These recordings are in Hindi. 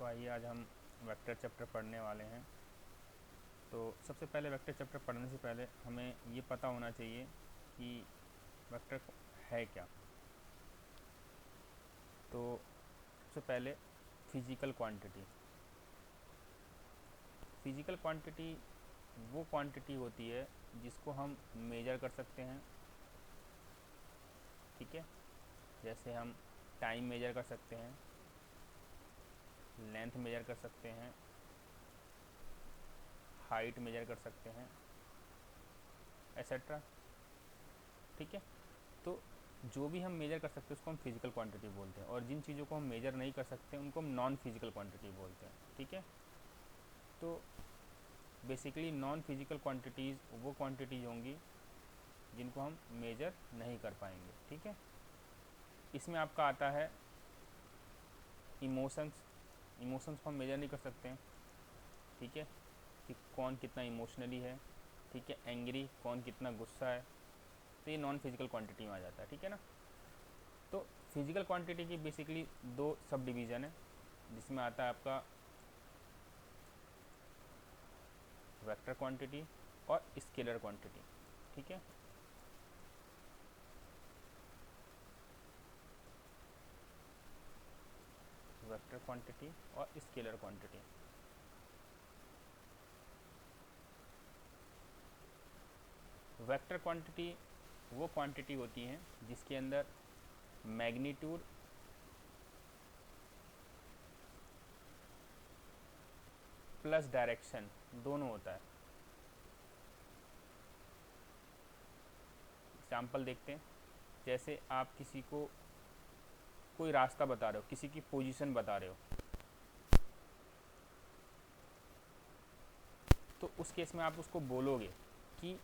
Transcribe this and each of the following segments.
तो आइए आज हम वेक्टर चैप्टर पढ़ने वाले हैं। तो सबसे पहले वेक्टर चैप्टर पढ़ने से पहले हमें ये पता होना चाहिए कि वेक्टर है क्या। तो सबसे पहले फिज़िकल क्वांटिटी। फिज़िकल क्वांटिटी वो क्वांटिटी होती है जिसको हम मेजर कर सकते हैं, ठीक है। जैसे हम टाइम मेजर कर सकते हैं, लेंथ मेजर कर सकते हैं, हाइट मेजर कर सकते हैं, एसेट्रा, ठीक है। तो जो भी हम मेजर कर सकते हैं उसको हम फिज़िकल क्वांटिटी बोलते हैं, और जिन चीज़ों को हम मेजर नहीं कर सकते उनको हम नॉन फिज़िकल क्वांटिटी बोलते हैं, ठीक है। तो बेसिकली नॉन फिज़िकल क्वांटिटीज़ वो क्वांटिटीज़ होंगी जिनको हम मेजर नहीं कर पाएंगे, ठीक है। इसमें आपका आता है इमोशंस। इमोशंस को हम मेजर नहीं कर सकते हैं, ठीक है, कि कौन कितना इमोशनली है, ठीक है। एंग्री, कौन कितना गुस्सा है, तो ये नॉन फिज़िकल क्वांटिटी में आ जाता है, ठीक है ना। तो फिज़िकल क्वांटिटी की बेसिकली दो सब डिवीज़न है, जिसमें आता है आपका वेक्टर क्वांटिटी और स्केलर क्वांटिटी, ठीक है। वेक्टर क्वांटिटी और स्केलर क्वांटिटी। वेक्टर क्वांटिटी वो क्वांटिटी होती हैं जिसके अंदर मैग्नीट्यूड प्लस डायरेक्शन दोनों होता है। एग्जाम्पल देखते हैं। जैसे आप किसी को कोई रास्ता बता रहे हो, किसी की पोजीशन बता रहे हो, तो उस केस में आप उसको बोलोगे कि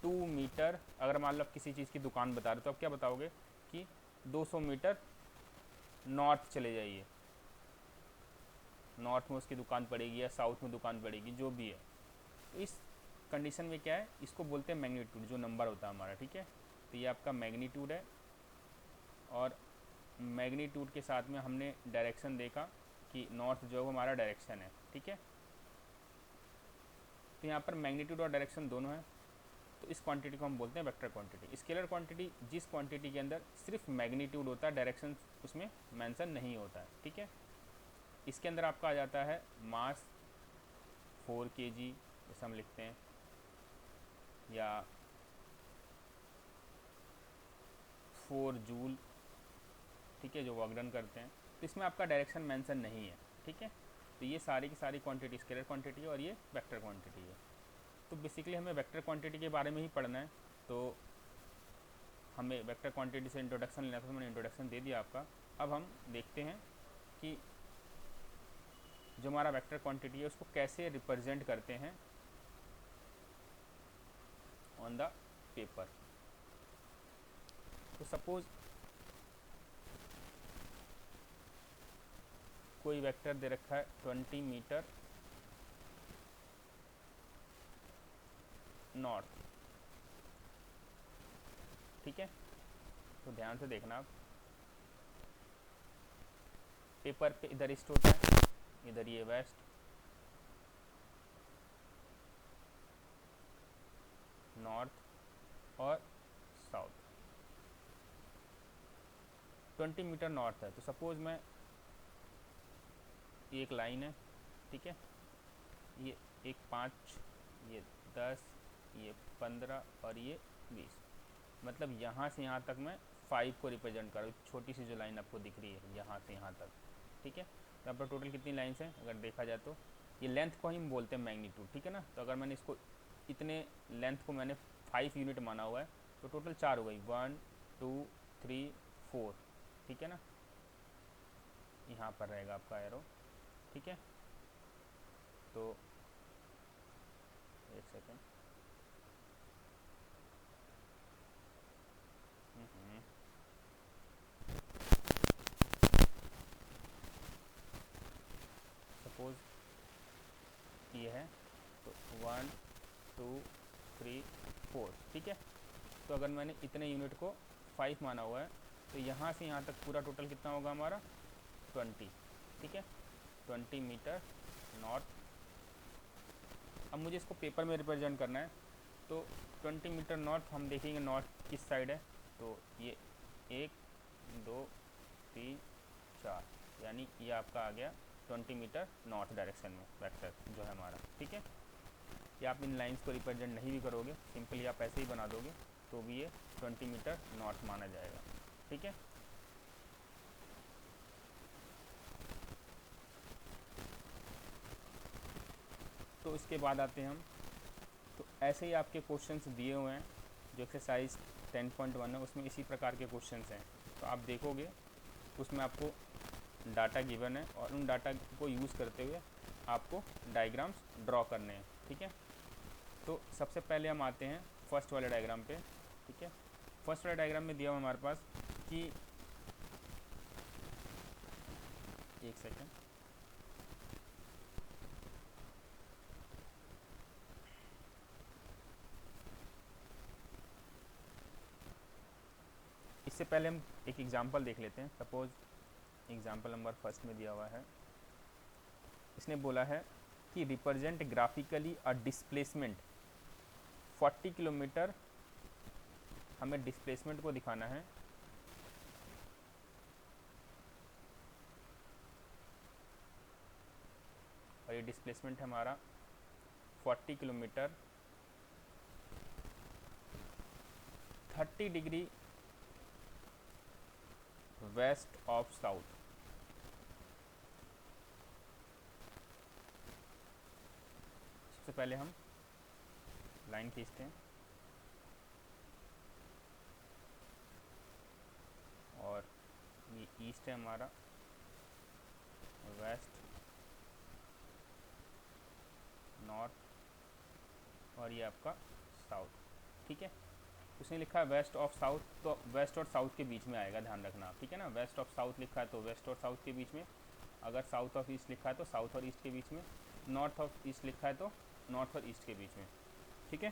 2 मीटर, अगर मान लो आप किसी चीज़ की दुकान बता रहे हो तो आप क्या बताओगे कि 200 मीटर नॉर्थ चले जाइए, नॉर्थ में उसकी दुकान पड़ेगी या साउथ में दुकान पड़ेगी, जो भी है। तो इस कंडीशन में क्या है, इसको बोलते हैं मैग्नीट्यूड, जो नंबर होता है हमारा, ठीक है। तो ये आपका मैग्नीट्यूड है, और मैग्नीट्यूड के साथ में हमने डायरेक्शन देखा कि नॉर्थ जो है हमारा डायरेक्शन है, ठीक है। तो यहाँ पर मैग्नीट्यूड और डायरेक्शन दोनों है, तो इस क्वांटिटी को हम बोलते हैं वेक्टर क्वांटिटी। स्केलर क्वांटिटी जिस क्वांटिटी के अंदर सिर्फ मैग्नीट्यूड होता है, डायरेक्शन उसमें मेंशन नहीं होता है, ठीक है। इसके अंदर आपका आ जाता है मास 4 kg, जैसे हम लिखते हैं, या 4 जूल, ठीक है, जो वर्क डन करते हैं। तो इसमें आपका डायरेक्शन मेंशन नहीं है, ठीक है। तो ये सारी की सारी क्वांटिटी स्केलर क्वांटिटी है और ये वेक्टर क्वांटिटी है। तो बेसिकली हमें वेक्टर क्वांटिटी के बारे में ही पढ़ना है। तो हमें वेक्टर क्वांटिटी से इंट्रोडक्शन लेना था, तो मैंने इंट्रोडक्शन दे दिया आपका। अब हम देखते हैं कि जो हमारा वेक्टर क्वांटिटी है उसको कैसे रिप्रेजेंट करते हैं ऑन द पेपर। तो सपोज कोई वेक्टर दे रखा है 20 मीटर नॉर्थ, ठीक है। तो ध्यान से देखना आप, पेपर पे इधर ईस्ट होता है, इधर ये वेस्ट, नॉर्थ और साउथ। 20 मीटर नॉर्थ है, तो सपोज मैं, ये एक लाइन है, ठीक है, ये एक 5, ये 10, ये 15 और ये 20, मतलब यहाँ से यहाँ तक मैं 5 को रिप्रेजेंट कर रहा हूँ। छोटी सी जो लाइन आपको दिख रही है यहाँ से यहाँ तक, ठीक है। तो यहाँ पर टोटल कितनी लाइन्स हैं अगर देखा जाए तो, ये लेंथ को ही हम बोलते हैं मैग्नीट्यूड, ठीक है ना। तो अगर मैंने इसको इतने लेंथ को मैंने 5 यूनिट माना हुआ है, तो टोटल 4 हो गई, 1 2 3 4, ठीक है ना। यहाँ पर रहेगा आपका एरो, ठीक है। तो एक सेकेंड, सपोज ये है, तो 1 2 3 4, ठीक है। तो अगर मैंने इतने यूनिट को 5 माना हुआ है, तो यहाँ से यहाँ तक पूरा टोटल कितना होगा हमारा 20, ठीक है। 20 मीटर नॉर्थ। अब मुझे इसको पेपर में रिप्रेजेंट करना है, तो 20 मीटर नॉर्थ हम देखेंगे नॉर्थ किस साइड है, तो ये 1 2 3 4, यानी ये आपका आ गया 20 मीटर नॉर्थ डायरेक्शन में वेक्टर जो है हमारा। ठीक है, या आप इन लाइंस को रिप्रेजेंट नहीं भी करोगे, सिंपली आप ऐसे ही बना दोगे तो भी ये 20 मीटर नॉर्थ माना जाएगा। ठीक है, तो इसके बाद आते हैं हम, तो ऐसे ही आपके क्वेश्चंस दिए हुए हैं जो एक्सरसाइज 10.1 है, उसमें इसी प्रकार के क्वेश्चंस हैं। तो आप देखोगे उसमें आपको डाटा गिवन है और उन डाटा को यूज़ करते हुए आपको डायग्राम्स ड्रॉ करने हैं। ठीक है, तो सबसे पहले हम आते हैं फर्स्ट वाले डायग्राम पे। ठीक है, फर्स्ट वाले डायग्राम में दिया हुआ हमारे पास कि एक सेकेंड, इससे पहले हम एक एग्जांपल देख लेते हैं। सपोज एग्जांपल नंबर फर्स्ट में दिया हुआ है, इसने बोला है कि represent graphically a displacement 40 kilometre, हमें डिस्प्लेसमेंट को दिखाना है। और ये डिस्प्लेसमेंट है हमारा 40 kilometre 30 degree west of south. सबसे पहले हम लाइन खींचते हैं और ये ईस्ट है हमारा, वेस्ट, नॉर्थ और ये आपका साउथ। ठीक है, उसने लिखा है वेस्ट ऑफ साउथ, तो वेस्ट और साउथ के बीच में आएगा, ध्यान रखना। ठीक है ना, वेस्ट ऑफ साउथ लिखा है तो वेस्ट और साउथ के बीच में, अगर साउथ ऑफ ईस्ट लिखा है तो साउथ और ईस्ट के बीच में, नॉर्थ ऑफ ईस्ट लिखा है तो नॉर्थ और ईस्ट के बीच में। ठीक है,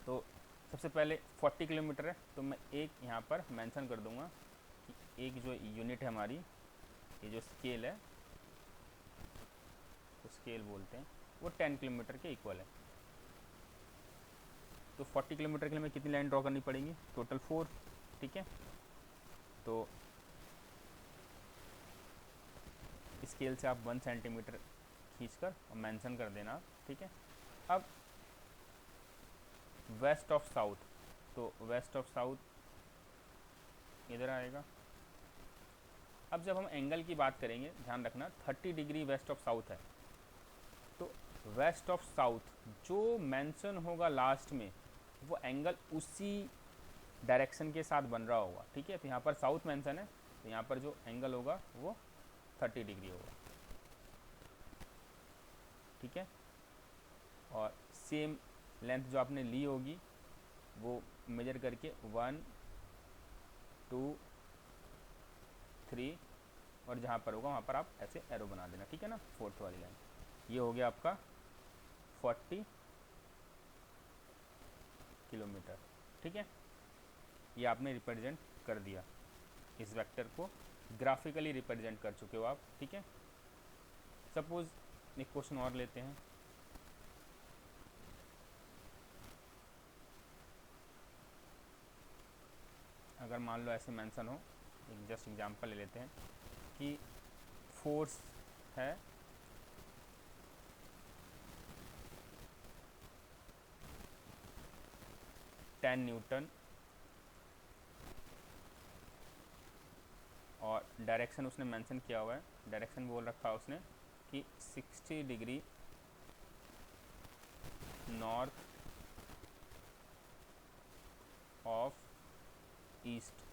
तो सबसे पहले 40 किलोमीटर है, तो मैं एक यहाँ पर मेंशन कर दूँगा कि एक जो यूनिट है हमारी, ये जो स्केल है, तो स्केल बोलते हैं, वो 10 किलोमीटर के इक्वल है। तो 40 किलोमीटर के लिए हमें कितनी लाइन ड्रॉ करनी पड़ेंगी, टोटल 4। ठीक है, तो स्केल से आप 1 सेंटीमीटर खींचकर और मेंशन कर देना। ठीक है, अब वेस्ट ऑफ साउथ, तो वेस्ट ऑफ साउथ इधर आएगा। अब जब हम एंगल की बात करेंगे, ध्यान रखना 30 डिग्री वेस्ट ऑफ साउथ है, तो वेस्ट ऑफ साउथ जो मेंशन होगा लास्ट में, वो एंगल उसी डायरेक्शन के साथ बन रहा होगा। ठीक है, तो यहाँ पर साउथ मेंशन है, तो यहाँ पर जो एंगल होगा वो 30 डिग्री होगा। ठीक है, और सेम लेंथ जो आपने ली होगी वो मेजर करके 1 2 3 और जहाँ पर होगा वहाँ पर आप ऐसे एरो बना देना। ठीक है ना, फोर्थ वाली लाइन, ये हो गया आपका 40 किलोमीटर। ठीक है, ये आपने रिप्रेजेंट कर दिया, इस वेक्टर को ग्राफिकली रिप्रेजेंट कर चुके हो आप। ठीक है, सपोज एक क्वेश्चन और लेते हैं। अगर मान लो ऐसे मेंशन हो, एक जस्ट एग्जांपल ले लेते हैं कि फोर्स है 10 न्यूटन और डायरेक्शन उसने मेंशन किया हुआ है, डायरेक्शन बोल रखा है उसने कि 60 डिग्री नॉर्थ ऑफ ईस्ट।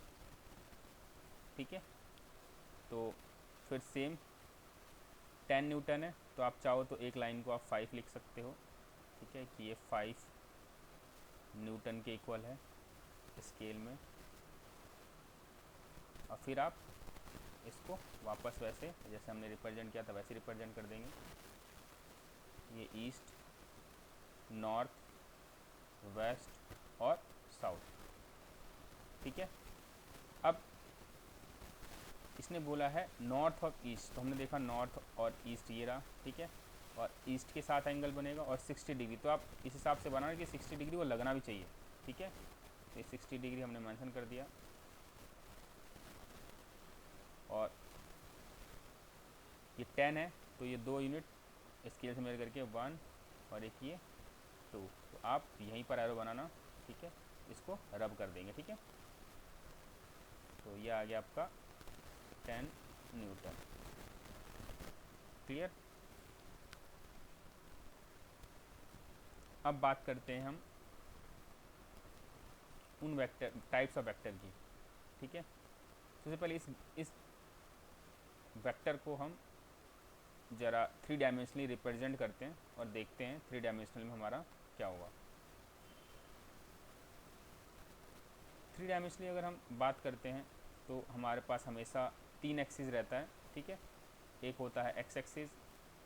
ठीक है, तो फिर सेम 10 न्यूटन है, तो आप चाहो तो एक लाइन को आप 5 लिख सकते हो। ठीक है, कि ये 5 न्यूटन के इक्वल है स्केल में, और फिर आप इसको वापस वैसे जैसे हमने रिप्रेजेंट किया था वैसे रिप्रेजेंट कर देंगे। ये ईस्ट, नॉर्थ, वेस्ट और साउथ। ठीक है, अब इसने बोला है नॉर्थ और ईस्ट, तो हमने देखा नॉर्थ और ईस्ट ये रहा, ठीक है, और ईस्ट के साथ एंगल बनेगा और 60 डिग्री, तो आप इस हिसाब से बनाना कि 60 डिग्री वो लगना भी चाहिए, ठीक है। तो ये 60 डिग्री हमने मेंशन कर दिया, और ये 10 है तो ये 2 यूनिट स्केल से मेजर करके 1 और एक ये 2, तो आप यहीं पर एरो बनाना, ठीक है, इसको रब कर देंगे, ठीक है। तो ये आ गया आपका 10 न्यूटन। क्लियर। अब बात करते हैं हम उन वेक्टर टाइप्स ऑफ वेक्टर की, ठीक है। सबसे पहले इस वेक्टर को हम ज़रा 3 डायमेंशनली रिप्रेजेंट करते हैं और देखते हैं 3 डायमेंशनल में हमारा क्या होगा। 3 डायमेंशनली अगर हम बात करते हैं तो हमारे पास हमेशा 3 एक्सिस रहता है, ठीक है। एक होता है एक्स एक्सिस,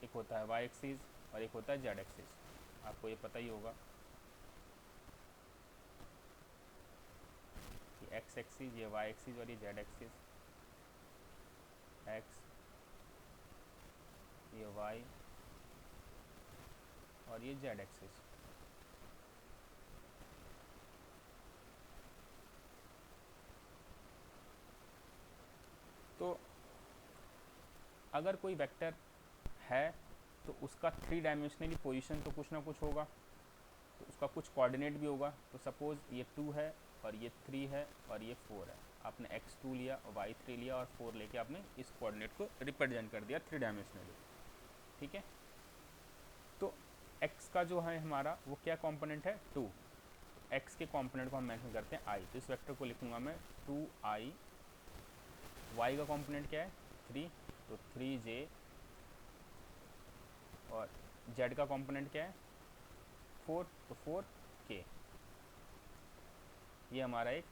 एक होता है वाई एक्सिस और एक होता है जेड एक्सिस, आपको ये पता ही होगा। ये एक्स एक्सिस, ये वाई एक्सिस और ये जेड एक्सिस, एक्स, ये वाई और ये जेड एक्सिस। तो अगर कोई वेक्टर है तो उसका 3 डायमेंशनली पोजीशन तो कुछ ना कुछ होगा, तो उसका कुछ कोऑर्डिनेट भी होगा। तो सपोज़ ये 2 है और ये 3 है और ये 4 है, आपने x2 लिया और y3 लिया और 4 लेके आपने इस कोऑर्डिनेट को रिप्रेजेंट कर दिया 3 डायमेंशनली, ठीक है। तो x का जो है हमारा वो क्या कंपोनेंट है 2, तो x के कंपोनेंट को हम मेंशन करते हैं i, तो इस वेक्टर को लिखूंगा मैं 2i। y का कंपोनेंट क्या है 3, तो 3j, और z का कंपोनेंट क्या है 4, तो 4k। ये हमारा एक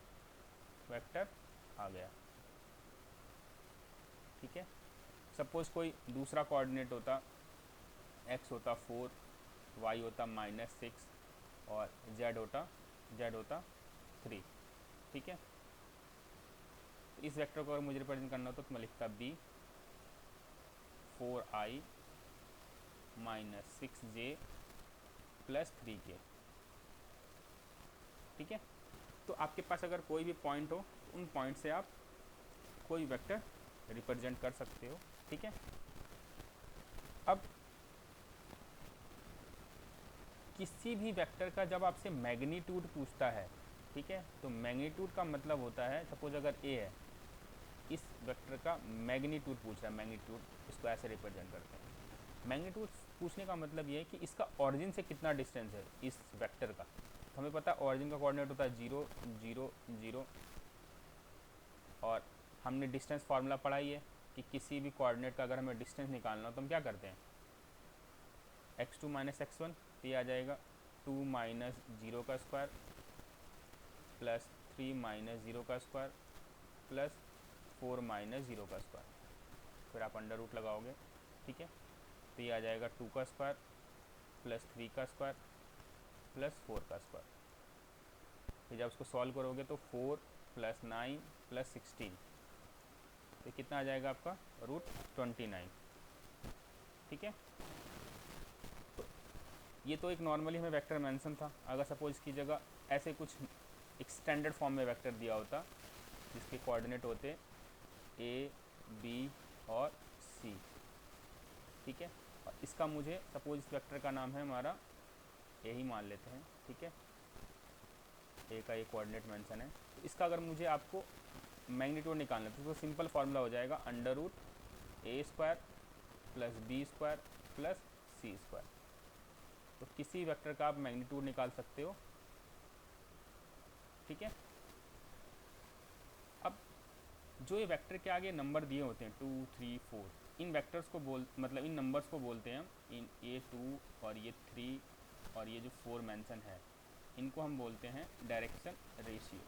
वेक्टर आ गया, ठीक है। सपोज़ कोई दूसरा कोऑर्डिनेट होता, x होता 4, y होता -6 और z होता 3, ठीक है। तो इस वेक्टर को अगर मुझे रिप्रेजेंट करना होता तो मैं लिखता b 4i -6j + 3k, ठीक है। तो आपके पास अगर कोई भी पॉइंट हो तो उन पॉइंट से आप कोई वेक्टर रिप्रेजेंट कर सकते हो, ठीक है। अब किसी भी वेक्टर का जब आपसे मैग्नीट्यूड पूछता है, ठीक है, तो मैग्नीट्यूड का मतलब होता है, सपोज अगर a है, इस वेक्टर का मैग्नीट्यूड पूछ रहा है, मैग्नीट्यूड इसको ऐसे रिप्रेजेंट करते हैं। मैग्नीट्यूड पूछने का मतलब ये है कि इसका ऑरिजिन से कितना डिस्टेंस है इस वेक्टर का। तो हमें पता है ऑरिजिन का कोऑर्डिनेट होता है 0 0 0, और हमने डिस्टेंस फार्मूला पढ़ा ही है कि किसी भी कोऑर्डिनेट का अगर हमें डिस्टेंस निकालना हो तो हम क्या करते हैं x2 - x1, तो ये आ जाएगा 2 - 0 का स्क्वायर प्लस 3 - 0 का स्क्वायर प्लस 4 - 0 का स्क्वायर, फिर आप अंडर रूट लगाओगे, ठीक है। तो ये आ जाएगा 2 का स्क्वायर प्लस 3 का स्क्वायर प्लस 4 का स्क्वायर। फिर जब उसको सॉल्व करोगे तो 4 + 9 + 16, तो कितना आ जाएगा आपका √29, ठीक है। तो ये तो एक नॉर्मली हमें वेक्टर मेंशन था। अगर सपोज इसकी जगह ऐसे कुछ एक स्टैंडर्ड फॉर्म में वेक्टर दिया होता जिसके कोऑर्डिनेट होते a b और c, ठीक है, और इसका मुझे सपोज इस वेक्टर का नाम है हमारा a ही मान लेते हैं, ठीक है, a का एक कोऑर्डिनेट मेंशन है। तो इसका अगर मुझे आपको मैग्नीट्यूड निकालना है तो सिंपल फार्मूला हो जाएगा √a² + b² + c²। तो किसी वेक्टर का आप मैग्नीट्यूड निकाल सकते हो, ठीक है। अब जो ये वेक्टर के आगे नंबर दिए होते हैं 2 3 4, इन वेक्टर्स को मतलब इन नंबर्स को बोलते हैं हम इन ये 2 और ये 3 और ये जो 4 मेंशन है, इनको हम बोलते हैं डायरेक्शन रेशियो,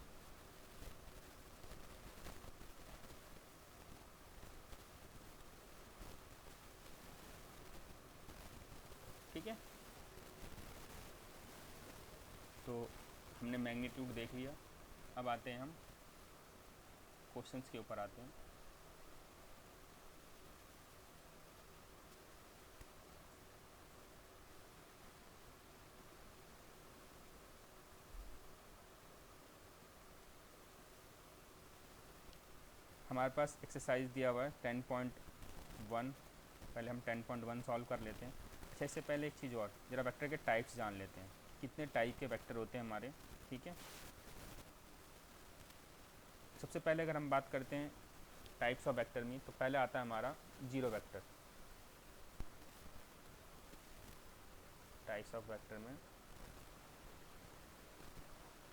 ठीक है। तो हमने मैग्नीट्यूड देख लिया, अब आते हैं हम क्वेश्चंस के ऊपर आते हैं। हमारे पास एक्सरसाइज दिया हुआ है 10.1। पहले हम 10.1 सॉल्व कर लेते हैं। अच्छा, इससे पहले एक चीज़ और, ज़रा वेक्टर के टाइप्स जान लेते हैं, कितने टाइप के वेक्टर होते हैं हमारे। ठीक है, सबसे पहले अगर हम बात करते हैं टाइप्स ऑफ वेक्टर में, तो पहले आता है हमारा zero vector. Types of vector में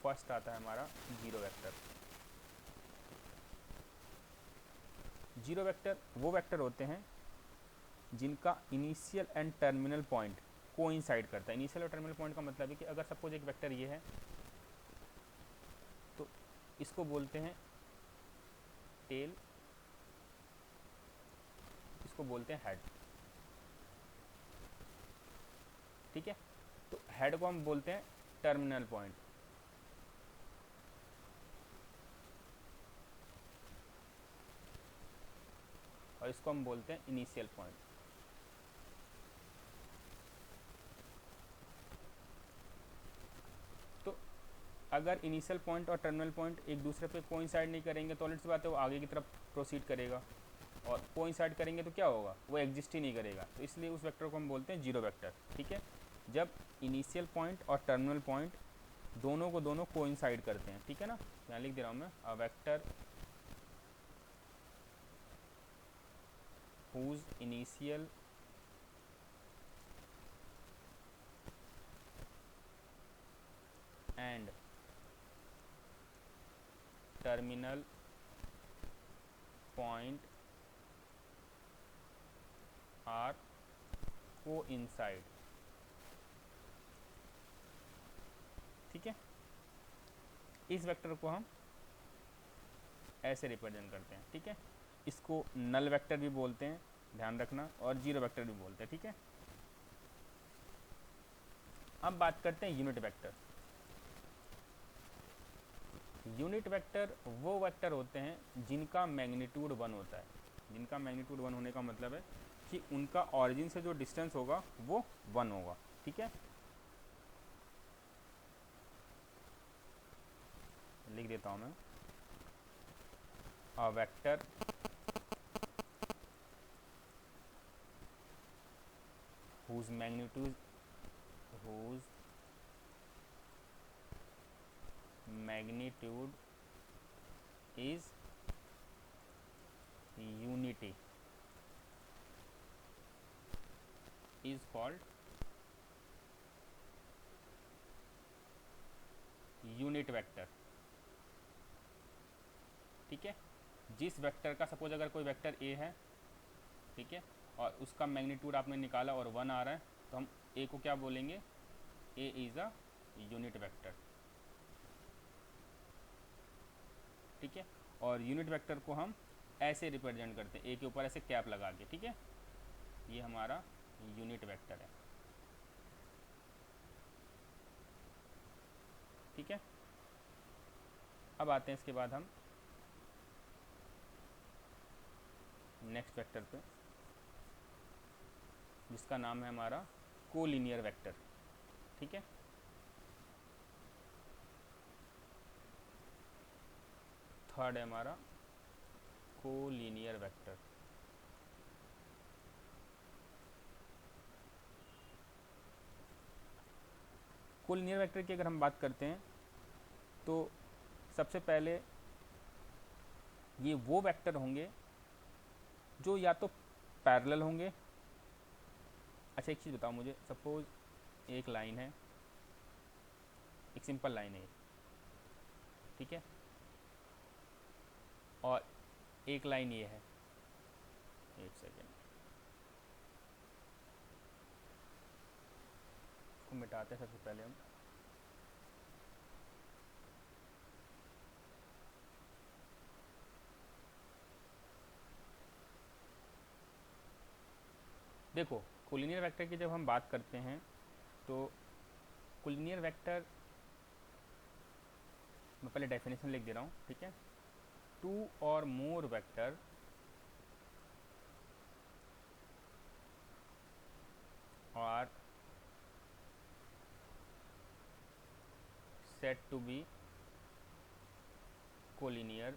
फर्स्ट आता है हमारा जीरो वेक्टर। जीरो वेक्टर वो वेक्टर होते हैं जिनका initial and terminal point coincide करता है। इनिशियल और टर्मिनल पॉइंट का मतलब है कि अगर सपोज एक वेक्टर ये है तो इसको बोलते हैं टेल, इसको बोलते हैं हेड। ठीक है, तो हेड को हम बोलते हैं टर्मिनल पॉइंट, और इसको हम बोलते हैं इनिशियल पॉइंट। तो अगर इनिशियल पॉइंट और टर्मिनल पॉइंट एक दूसरे पे कोइंसाइड नहीं करेंगे तो ऑलरेडी सी बात है वो आगे की तरफ प्रोसीड करेगा, और कोइंसाइड करेंगे तो क्या होगा, वो एग्जिस्ट ही नहीं करेगा। तो इसलिए उस वेक्टर को हम बोलते हैं जीरो वेक्टर। ठीक है, जब इनिशियल पॉइंट और टर्मिनल पॉइंट दोनों को दोनों कोइंसाइड करते हैं। ठीक है ना, यहाँ लिख दे रहा हूँ मैं, a vector whose initial and terminal point are coincide। ठीक है, इस वेक्टर को हम ऐसे रिप्रेजेंट करते हैं। ठीक है, इसको नल वेक्टर भी बोलते हैं, ध्यान रखना, और जीरो वेक्टर भी बोलते हैं। ठीक है, अब बात करते हैं यूनिट वेक्टर। यूनिट वेक्टर वो वेक्टर होते हैं जिनका मैग्नीट्यूड 1 होता है। जिनका मैग्नीट्यूड 1 होने का मतलब है कि उनका ऑरिजिन से जो डिस्टेंस होगा वो 1 होगा। ठीक है, लिख देता हूँ मैं, a vector whose magnitude is unity is called unit vector. ठीक है, जिस वेक्टर का सपोज अगर कोई वेक्टर ए है, ठीक है, और उसका मैग्नीट्यूड आपने निकाला और 1 आ रहा है, तो हम ए को क्या बोलेंगे, A is a unit vector. ठीक है, और यूनिट वेक्टर को हम ऐसे रिप्रेजेंट करते हैं, ए के ऊपर ऐसे कैप लगा के। ठीक है, ये हमारा यूनिट वेक्टर है। ठीक है, अब आते हैं इसके बाद हम नेक्स्ट वेक्टर पे, जिसका नाम है हमारा कोलिनियर वेक्टर। ठीक है, थर्ड है हमारा कोलिनियर वेक्टर। कोलिनियर वेक्टर की अगर हम बात करते हैं तो सबसे पहले ये वो वेक्टर होंगे जो या तो पैरेलल होंगे। अच्छा, एक चीज़ बताओ मुझे, सपोज एक लाइन है, एक सिंपल लाइन है, ठीक है, और एक लाइन ये है, एक सेकेंड, इसको मिटाते हैं सबसे पहले हम। देखो, कोलिनियर वेक्टर की जब हम बात करते हैं तो कोलिनियर वेक्टर, मैं पहले डेफिनेशन लिख दे रहा हूँ। ठीक है, टू और more vector are said to be collinear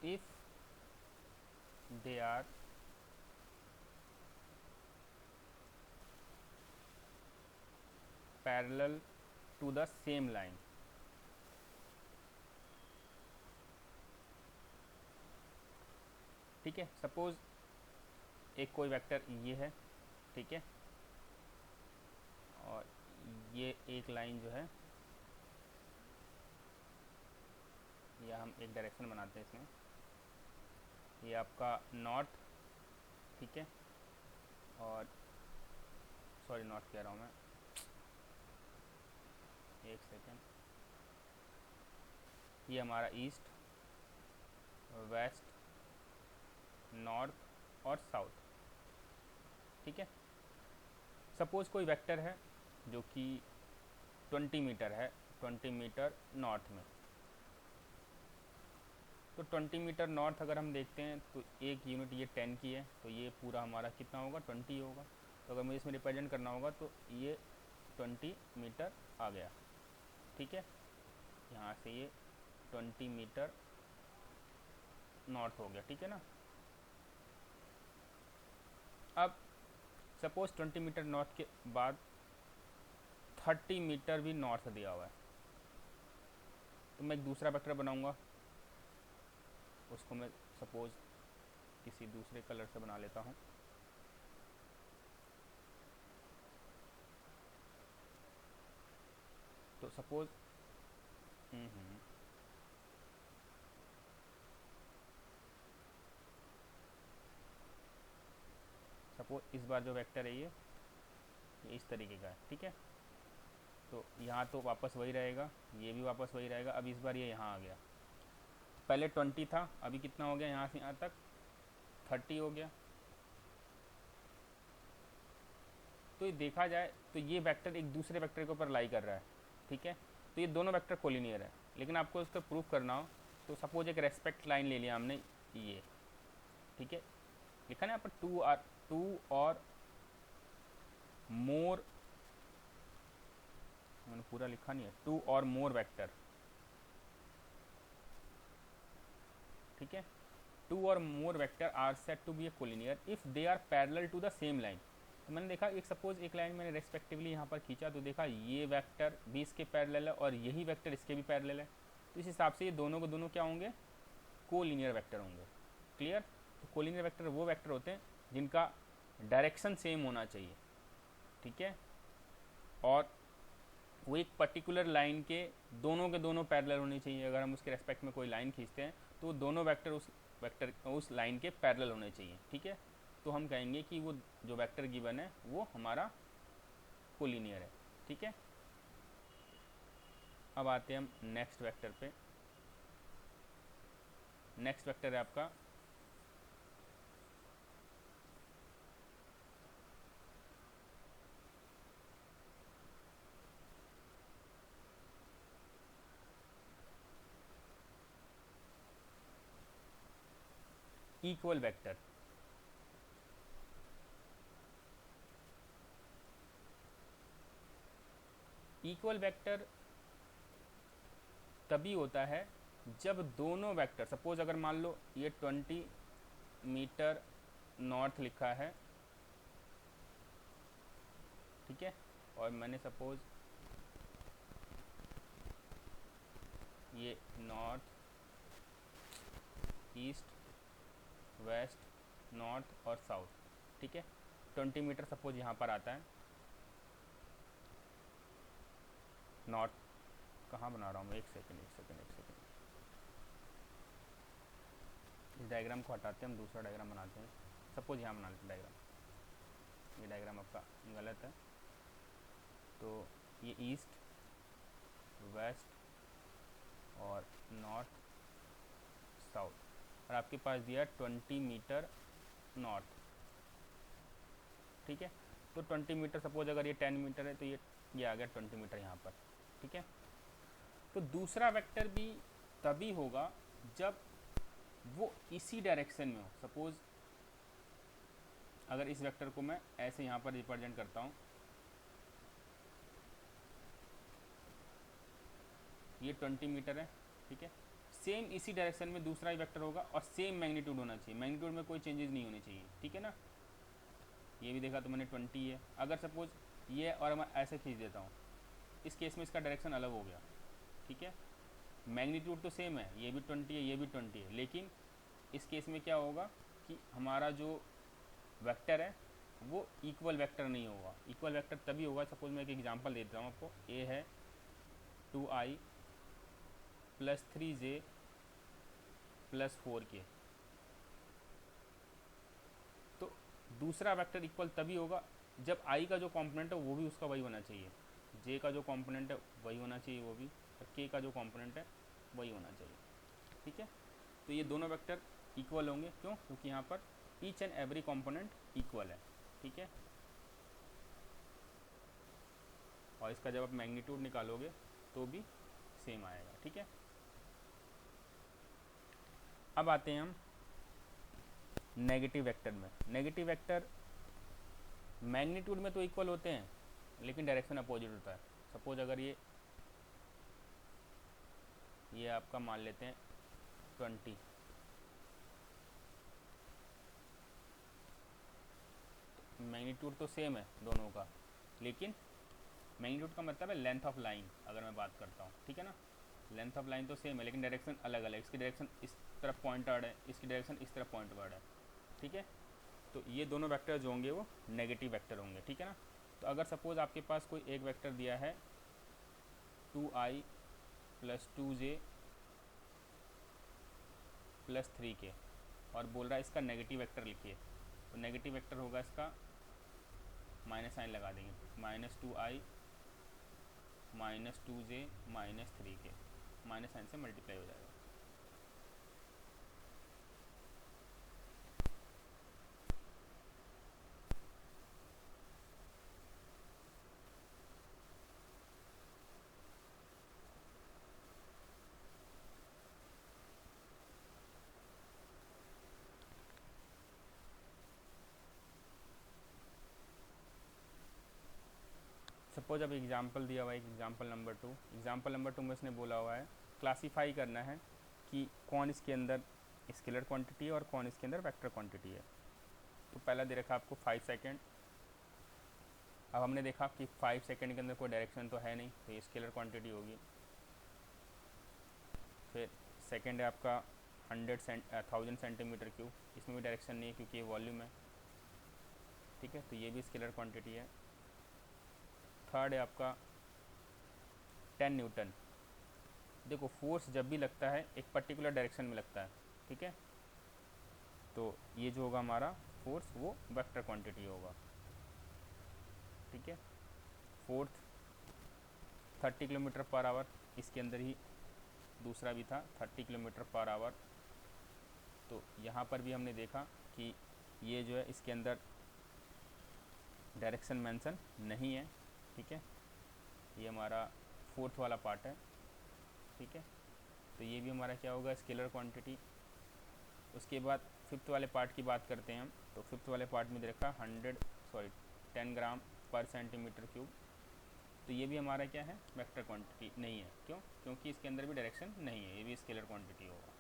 if they are parallel to the same line, ठीक है। सपोज एक कोई वेक्टर ये है, ठीक है, और ये एक लाइन जो है, या हम एक डायरेक्शन बनाते हैं इसमें, ये आपका नॉर्थ, ठीक है, और सॉरी नॉर्थ कह रहा हूँ मैं, एक सेकेंड, ये हमारा ईस्ट, वेस्ट, नॉर्थ और साउथ, ठीक है। सपोज़ कोई वेक्टर है जो कि 20 मीटर है, 20 मीटर नॉर्थ में, तो 20 मीटर नॉर्थ अगर हम देखते हैं तो एक यूनिट ये 10 की है, तो ये पूरा हमारा कितना होगा, 20 होगा। तो अगर मुझे इसमें रिप्रेजेंट करना होगा तो ये 20 मीटर आ गया, ठीक है। यहाँ से ये 20 मीटर नॉर्थ हो गया, ठीक है ना। अब सपोज 20 मीटर नॉर्थ के बाद 30 मीटर भी नॉर्थ दिया हुआ है, तो मैं एक दूसरा वेक्टर बनाऊंगा, उसको मैं सपोज किसी दूसरे कलर से बना लेता हूँ। तो सपोज सपोज इस बार जो वेक्टर है ये इस तरीके का है, ठीक है। तो यहाँ तो वापस वही रहेगा, ये भी वापस वही रहेगा। अब इस बार ये यहाँ आ गया, पहले 20 था, अभी कितना हो गया, यहाँ से यहाँ तक 30 हो गया। तो ये देखा जाए तो ये वेक्टर एक दूसरे वेक्टर के ऊपर लाई कर रहा है, ठीक है। तो ये दोनों वेक्टर कोलिनियर है, लेकिन आपको उसको प्रूफ करना हो तो सपोज एक रेस्पेक्ट लाइन ले लिया हमने, ये, ठीक है, लिखा ना यहाँ पर टू और मोर, मैंने पूरा लिखा नहीं है, 2 और मोर वेक्टर, ठीक है। 2 or more vector are set to be a collinear if they are parallel to the same line. तो मैंने देखा एक सपोज एक लाइन मैंने रेस्पेक्टिवली यहाँ पर खींचा, तो देखा ये वेक्टर भी इसके पैरेलल है और यही वेक्टर इसके भी पैरेलल है, तो इस हिसाब से ये दोनों को दोनों क्या होंगे, कोलिनियर वेक्टर होंगे। क्लियर। तो कोलिनियर वेक्टर वो वेक्टर होते हैं जिनका डायरेक्शन सेम होना चाहिए, ठीक है, और वो एक पर्टिकुलर लाइन के दोनों पैरेलल होने चाहिए। अगर हम उसके रेस्पेक्ट में कोई लाइन खींचते हैं तो दोनों वेक्टर उस लाइन के पैरेलल होने चाहिए, ठीक है। तो हम कहेंगे कि वो जो वेक्टर गिवन है वो हमारा कोलिनियर है, ठीक है। अब आते हैं हम नेक्स्ट वेक्टर पे। नेक्स्ट वेक्टर है आपका इक्वल वेक्टर। इक्वल वेक्टर तभी होता है जब दोनों वेक्टर, सपोज अगर मान लो ये 20 मीटर नॉर्थ लिखा है, ठीक है, और मैंने सपोज ये नॉर्थ, ईस्ट, वेस्ट, नॉर्थ और साउथ, ठीक है, 20 मीटर सपोज यहाँ पर आता है। नॉर्थ कहाँ बना रहा हूँ मैं, एक सेकेंड। इस डायग्राम को हटाते हैं, हम दूसरा डायग्राम बनाते हैं। सपोज यहाँ बना लेते हैं डायग्राम, ये डायग्राम आपका गलत है। तो ये ईस्ट, वेस्ट और नॉर्थ, साउथ, और आपके पास दिया 20 मीटर नॉर्थ, ठीक है। तो 20 मीटर सपोज अगर ये 10 मीटर है तो ये आ गया 20 मीटर यहाँ पर, ठीक है। तो दूसरा वेक्टर भी तभी होगा जब वो इसी डायरेक्शन में हो। सपोज अगर इस वेक्टर को मैं ऐसे यहाँ पर रिप्रेजेंट करता हूँ, ये 20 मीटर है, ठीक है, सेम इसी डायरेक्शन में दूसरा ही वेक्टर होगा और सेम मैग्नीट्यूड होना चाहिए, मैग्नीट्यूड में कोई चेंजेस नहीं होने चाहिए, ठीक है ना। ये भी देखा तो मैंने 20 है। अगर सपोज ये और मैं ऐसे खींच देता हूँ, इस केस में इसका डायरेक्शन अलग हो गया, ठीक है। मैग्नीट्यूड तो सेम है, ये भी 20 है, ये भी 20 है, लेकिन इस केस में क्या होगा कि हमारा जो वेक्टर है वो इक्वल वेक्टर नहीं होगा। इक्वल वेक्टर तभी होगा, सपोज मैं एक एग्जांपल देता हूँ आपको। ए है 2i + 3j + 4k, तो दूसरा वेक्टर इक्वल तभी होगा जब i का जो कंपोनेंट है वो भी उसका वही होना चाहिए, j का जो कंपोनेंट है वही होना चाहिए वो भी, और k का जो कंपोनेंट है वही होना चाहिए, ठीक है। तो ये दोनों वेक्टर इक्वल होंगे, क्यों? क्योंकि यहाँ पर each and every component equal है, ठीक है। और इसका जब आप मैग्नीट्यूड निकालोगे तो भी सेम आएगा, ठीक है। अब आते हैं हम नेगेटिव वेक्टर में। नेगेटिव वेक्टर मैग्नीट्यूड में तो इक्वल होते हैं लेकिन डायरेक्शन अपोजिट होता है। सपोज अगर ये आपका मान लेते हैं 20, मैग्नीट्यूड तो सेम है दोनों का, लेकिन मैग्नीट्यूड का मतलब है लेंथ ऑफ लाइन, अगर मैं बात करता हूँ, ठीक है ना। लेंथ ऑफ लाइन तो सेम है लेकिन डायरेक्शन अलग अलग, इसकी डायरेक्शन इस तरफ पॉइंटर्ड है, इसकी डायरेक्शन इस तरफ पॉइंटवर्ड है, ठीक है। तो ये दोनों वेक्टर जो होंगे वो नेगेटिव वेक्टर होंगे, ठीक है ना। तो अगर सपोज आपके पास कोई एक वेक्टर दिया है 2i + 2j + 3k और बोल रहा है इसका नेगेटिव वेक्टर लिखिए, तो नेगेटिव वेक्टर होगा इसका माइनस साइन लगा देंगे, -2i -2j -3k, minus sign से मल्टीप्लाई हो जाएगा। सपोज अब एग्जाम्पल दिया हुआ है, एग्जाम्पल नंबर 2। एग्जाम्पल नंबर 2 में इसने बोला हुआ है क्लासीफाई करना है कि कौन इसके अंदर स्केलर क्वांटिटी है और कौन इसके अंदर वेक्टर क्वांटिटी है। तो पहला दे रखा आपको 5 सेकेंड। अब हमने देखा कि 5 सेकेंड के अंदर कोई डायरेक्शन तो है नहीं, तो ये स्केलर क्वांटिटी होगी। फिर सेकेंड है आपका 1000 सेंटीमीटर क्यूब, इसमें भी डायरेक्शन नहीं है क्योंकि ये वॉल्यूम है, ठीक है, तो ये भी स्केलर क्वांटिटी है। थर्ड है आपका 10 न्यूटन। देखो फोर्स जब भी लगता है एक पर्टिकुलर डायरेक्शन में लगता है, ठीक है, तो ये जो होगा हमारा फोर्स वो वेक्टर क्वांटिटी होगा, ठीक है। फोर्थ 30 किलोमीटर पर आवर, इसके अंदर ही दूसरा भी था 30 किलोमीटर पर आवर, तो यहाँ पर भी हमने देखा कि ये जो है इसके अंदर डायरेक्शन मेंशन नहीं है, ठीक है। ये हमारा फोर्थ वाला पार्ट है, ठीक है, तो ये भी हमारा क्या होगा स्केलर क्वांटिटी। उसके बाद फिफ्थ वाले पार्ट की बात करते हैं हम, तो फिफ्थ वाले पार्ट में दे रखा 10 ग्राम पर सेंटीमीटर क्यूब, तो ये भी हमारा क्या है वेक्टर क्वांटिटी नहीं है, क्यों? क्योंकि इसके अंदर भी डायरेक्शन नहीं है, ये भी स्केलर क्वांटिटी होगा,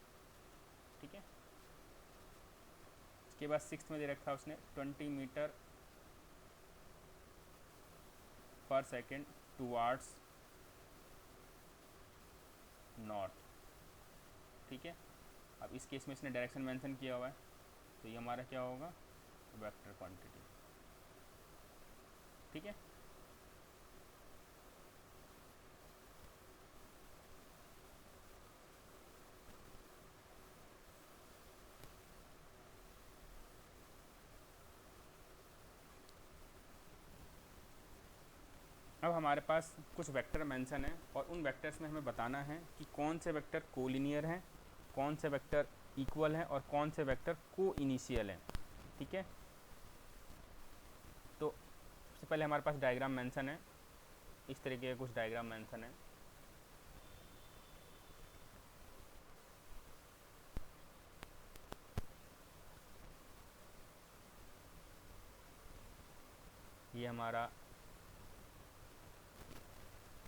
ठीक है। उसके बाद सिक्स्थ में दे रखा उसने 20 मीटर पर सेकेंड टुवार्ड्स नॉर्थ, ठीक है। अब इस केस में इसने डायरेक्शन मेंशन किया हुआ है, तो ये हमारा क्या होगा वेक्टर क्वांटिटी, ठीक है। अब हमारे पास कुछ वेक्टर मेंशन है और उन वेक्टर्स में हमें बताना है कि कौन से वेक्टर कोलिनियर हैं, कौन से वेक्टर इक्वल हैं और कौन से वेक्टर को इनिशियल हैं, ठीक है। तो सबसे पहले हमारे पास डायग्राम मेंशन है, इस तरीके के कुछ डायग्राम मेंशन है। ये हमारा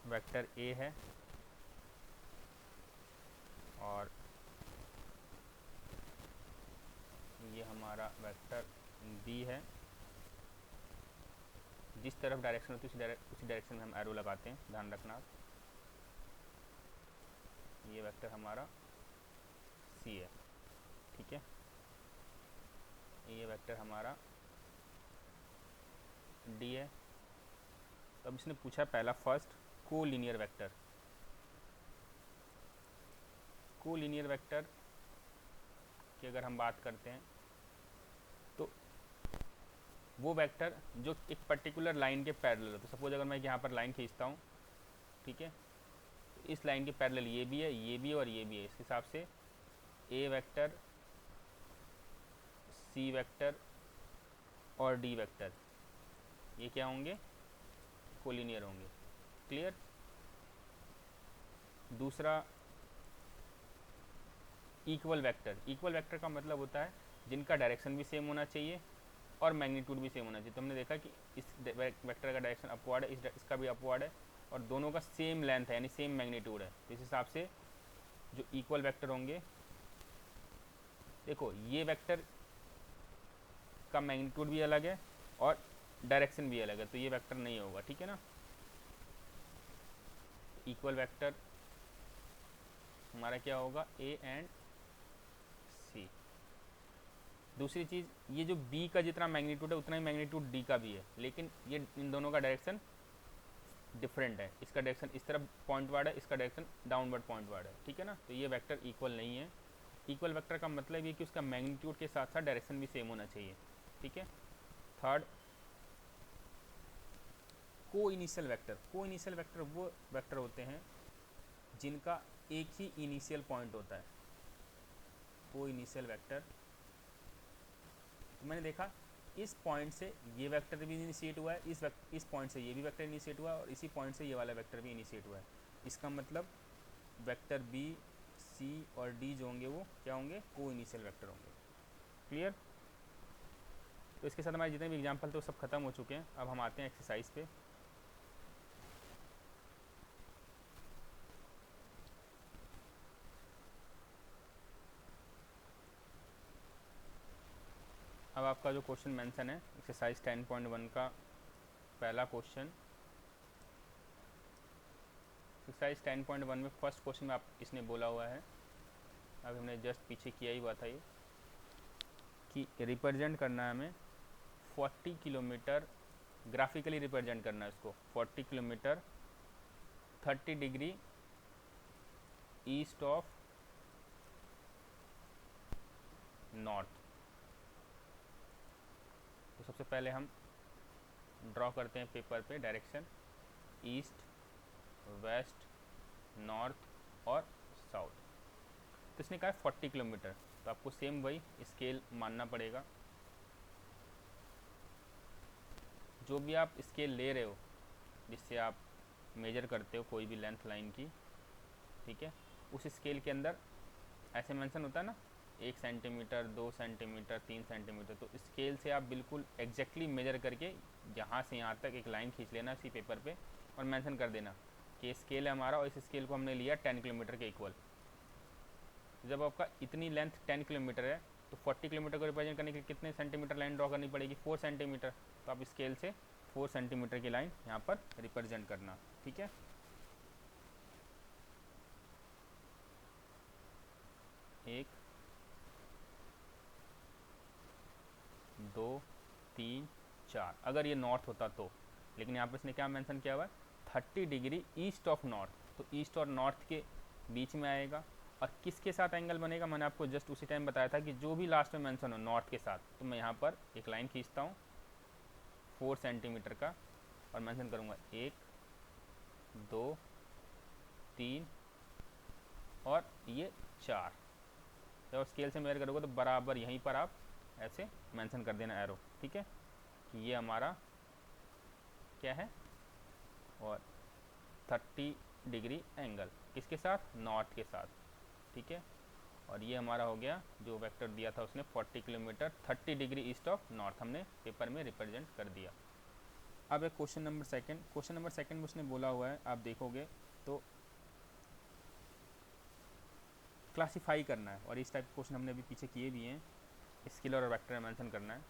वेक्टर ए है और बी है, जिस तरफ डायरेक्शन होती है उसी डायरेक्शन में हम एरो लगाते हैं, ध्यान रखना। ये वेक्टर हमारा सी है, ठीक है। ये वेक्टर हमारा डी है। तो अब इसने पूछा पहला first collinear vector. Collinear vector की अगर हम बात करते हैं तो वो वेक्टर जो एक पर्टिकुलर लाइन के पैरेलल हो। तो सपोज अगर मैं यहाँ पर लाइन खींचता हूँ, ठीक है, तो इस लाइन के पैरेलल ये भी है, ये भी है और ये भी है। इस हिसाब से ए वेक्टर, सी वेक्टर और डी वेक्टर ये क्या होंगे, कोलिनियर होंगे। क्लियर। दूसरा इक्वल वेक्टर। इक्वल वेक्टर का मतलब होता है जिनका डायरेक्शन भी सेम होना चाहिए और मैग्नीट्यूड भी सेम होना चाहिए। तो हमने देखा कि इस वेक्टर का डायरेक्शन अपवर्ड है, इसका भी अपवर्ड है और दोनों का सेम लेंथ है, यानी सेम मैग्नीट्यूड है। तो इस हिसाब से जो इक्वल वेक्टर होंगे, देखो ये वेक्टर का मैग्नीट्यूड भी अलग है और डायरेक्शन भी अलग है, तो ये वेक्टर नहीं होगा, ठीक है ना। इक्वल वेक्टर हमारा क्या होगा, ए एंड सी। दूसरी चीज़, ये जो बी का जितना मैग्नीट्यूड है उतना ही मैग्नीट्यूड डी का भी है, लेकिन ये इन दोनों का डायरेक्शन डिफरेंट है। इसका डायरेक्शन इस तरफ पॉइंटवर्ड है, इसका डायरेक्शन डाउनवर्ड पॉइंटवर्ड है, ठीक है ना। तो ये वेक्टर इक्वल नहीं है। इक्वल वेक्टर का मतलब ये कि उसका मैग्नीट्यूड के साथ साथ डायरेक्शन भी सेम होना चाहिए, ठीक है। थर्ड, को इनिशियल वेक्टर। को इनिशियल वेक्टर वो वेक्टर होते हैं जिनका एक ही इनिशियल पॉइंट होता है। को इनिशियल वेक्टर, तो मैंने देखा इस पॉइंट से ये वेक्टर भी इनिशिएट हुआ है, इस पॉइंट से ये भी वेक्टर इनिशिएट हुआ है और इसी पॉइंट से ये वाला वेक्टर भी इनिशिएट हुआ है। इसका मतलब वेक्टर बी, सी और डी जो होंगे वो क्या होंगे, को इनिशियल वेक्टर होंगे। क्लियर। तो इसके साथ हमारे जितने भी एग्जाम्पल थे वो सब खत्म हो चुके हैं। अब हम आते हैं एक्सरसाइज पे। अब आपका जो क्वेश्चन मेंशन है एक्सरसाइज 10.1 का पहला क्वेश्चन। एक्सरसाइज 10.1 में फर्स्ट क्वेश्चन में आप इसने बोला हुआ है, अभी हमने जस्ट पीछे किया ही हुआ था ये, कि रिप्रेजेंट करना है हमें 40 किलोमीटर, ग्राफिकली रिप्रेजेंट करना है इसको 40 kilometre 30 degree east of north. तो सबसे पहले हम ड्रॉ करते हैं पेपर पे डायरेक्शन, ईस्ट, वेस्ट, नॉर्थ और साउथ। तो इसने कहा 40 किलोमीटर, तो आपको सेम वही स्केल मानना पड़ेगा। जो भी आप स्केल ले रहे हो जिससे आप मेजर करते हो कोई भी लेंथ लाइन की, ठीक है, उस स्केल के अंदर ऐसे मेंशन होता है ना 1 सेंटीमीटर, 2 सेंटीमीटर, 3 सेंटीमीटर। तो स्केल से आप बिल्कुल एग्जैक्टली मेजर करके यहाँ से यहाँ तक एक लाइन खींच लेना इसी पेपर पे और मेंशन कर देना कि स्केल है हमारा और इस स्केल को हमने लिया 10 किलोमीटर के इक्वल। जब आपका इतनी लेंथ 10 किलोमीटर है तो 40 किलोमीटर को रिप्रेजेंट करने के लिए कितने सेंटीमीटर लाइन ड्रॉ करनी पड़ेगी, 4 सेंटीमीटर। तो आप स्केल से 4 सेंटीमीटर की लाइन यहाँ पर रिप्रेजेंट करना, ठीक है। एक, 2, 3, 4, अगर ये नॉर्थ होता तो, लेकिन यहाँ पर इसने क्या मेंशन किया हुआ है, 30 डिग्री ईस्ट ऑफ नॉर्थ। तो ईस्ट और नॉर्थ के बीच में आएगा। और किसके साथ एंगल बनेगा, मैंने आपको जस्ट उसी टाइम बताया था कि जो भी लास्ट में मेंशन हो नॉर्थ के साथ। तो मैं यहाँ पर एक लाइन खींचता हूँ 4 सेंटीमीटर का और मेंशन करूँगा 1, 2, 3 और ये 4। जब स्केल से मेजर करोगे तो बराबर यहीं पर आप ऐसे मेंशन कर देना एरो, ठीक है, कि ये हमारा क्या है, और 30 डिग्री एंगल किसके साथ, नॉर्थ के साथ, ठीक है। और ये हमारा हो गया जो वेक्टर दिया था उसने 40 kilometre 30 degree east of north, हमने पेपर में रिप्रेजेंट कर दिया। अब एक question number second. Question number second में उसने बोला हुआ है, आप देखोगे तो क्लासीफाई करना है, और इस टाइप के क्वेश्चन हमने अभी पीछे किए भी हैं। स्केलर और वेक्टर मेंशन करना है।